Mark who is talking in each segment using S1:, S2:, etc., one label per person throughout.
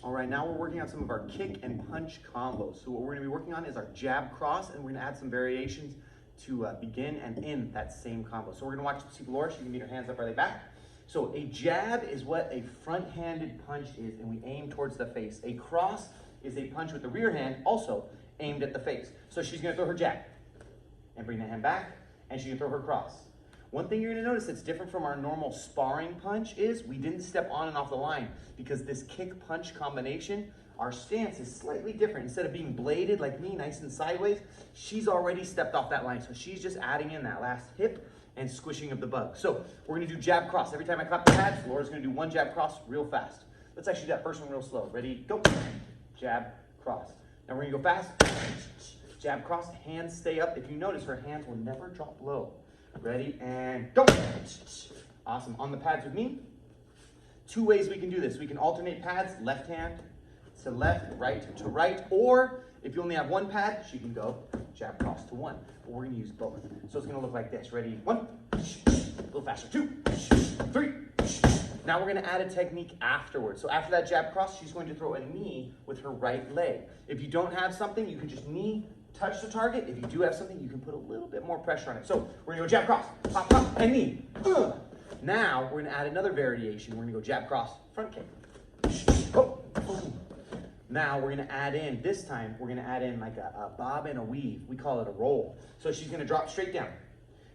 S1: All right, now we're working on some of our kick and punch combos. So what we're gonna be working on is our jab cross, and we're gonna add some variations to begin and end that same combo. So we're gonna watch Laura. She can meet her hands up, right back. So a jab is what a front-handed punch is, and we aim towards the face. A cross is a punch with the rear hand, also aimed at the face. So she's gonna throw her jab and bring the hand back, and she's gonna throw her cross. One thing you're gonna notice that's different from our normal sparring punch is we didn't step on and off the line, because this kick punch combination, our stance is slightly different. Instead of being bladed like me, nice and sideways, she's already stepped off that line. So she's just adding in that last hip and squishing of the bug. So we're gonna do jab cross. Every time I clap the pads, Laura's gonna do one jab cross real fast. Let's actually do that first one real slow. Ready, go. Jab, cross. Now we're gonna go fast. Jab, cross, hands stay up. If you notice, her hands will never drop low. Ready, and go. Awesome, on the pads with me. Two ways we can do this. We can alternate pads, left hand to left, right to right, or if you only have one pad, she can go jab cross to one. But we're gonna use both. So it's gonna look like this. Ready, one, a little faster, two, three. Now we're gonna add a technique afterwards. So after that jab cross, she's going to throw a knee with her right leg. If you don't have something, you can just knee, touch the target. If you do have something, you can put a little bit more pressure on it. So we're gonna go jab cross, pop, pop, and knee. Now we're gonna add another variation. We're gonna go jab cross, front kick. Oh. Now we're gonna add in, this time, we're gonna add in like a bob and a weave. We call it a roll. So she's gonna drop straight down.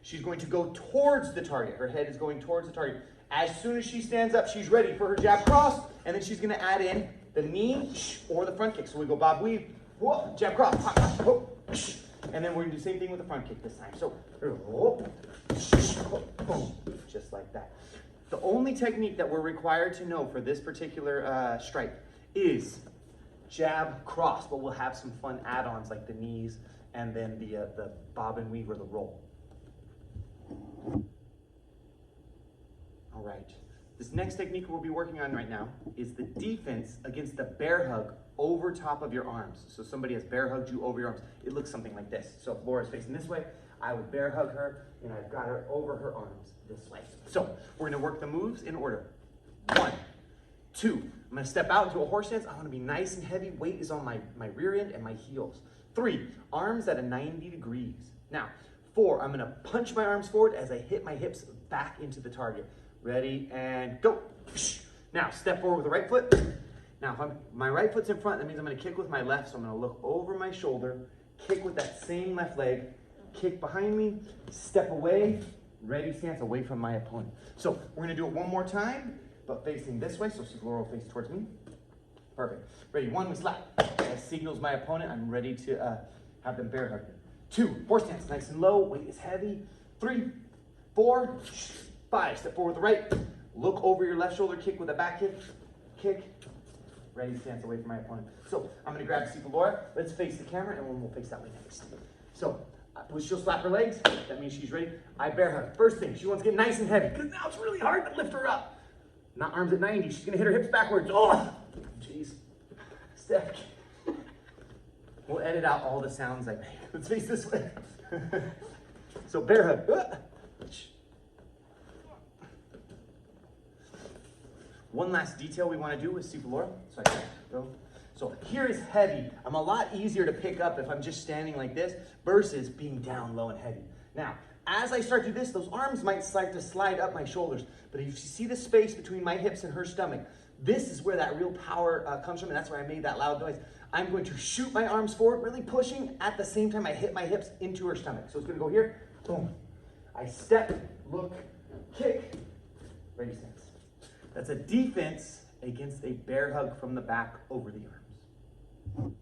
S1: She's going to go towards the target. Her head is going towards the target. As soon as she stands up, she's ready for her jab cross, and then she's gonna add in the knee or the front kick. So we go bob, weave, whoa, jab cross, pop, pop, whoa, and then we're gonna do the same thing with the front kick this time. So, just like that. The only technique that we're required to know for this particular strike is jab cross, but we'll have some fun add-ons like the knees and then the bob and weave or the roll. All right, this next technique we'll be working on right now is the defense against the bear hug over top of your arms. So somebody has bear hugged you over your arms. It looks something like this. So if Laura's facing this way, I would bear hug her and I've got her over her arms this way. So we're gonna work the moves in order. 1, 2, I'm gonna step out into a horse stance. I wanna be nice and heavy. Weight is on my rear end and my heels. 3, arms at a 90 degrees. Now, 4, I'm gonna punch my arms forward as I hit my hips back into the target. Ready, and go. Now, step forward with the right foot. Now, if my right foot's in front, that means I'm gonna kick with my left, so I'm gonna look over my shoulder, kick with that same left leg, kick behind me, step away, ready stance away from my opponent. So we're gonna do it one more time, but facing this way, so Laura will face towards me. Perfect. Ready, 1, we slap. That signals my opponent, I'm ready to have them bear hug me. 2, horse stance, nice and low, weight is heavy. 3, 4, 5, step forward with the right, look over your left shoulder, kick with a back kick, ready stance away from my opponent. So I'm gonna grab Laura, let's face the camera, and then we'll face that way next. So she'll slap her legs, that means she's ready. I bear hug. First thing, she wants to get nice and heavy, because now it's really hard to lift her up. Not arms at 90, she's gonna hit her hips backwards. Oh, jeez. Step. We'll edit out all the sounds I make. Let's face this way. So bear hug. One last detail we want to do with Laura. So I can go. So here is heavy. I'm a lot easier to pick up if I'm just standing like this versus being down low and heavy. Now, as I start to do this, those arms might start to slide up my shoulders. But if you see the space between my hips and her stomach, this is where that real power comes from, and that's why I made that loud noise. I'm going to shoot my arms forward, really pushing. At the same time, I hit my hips into her stomach. So it's going to go here. Boom. I step, look, kick, ready stance. That's a defense against a bear hug from the back over the arms.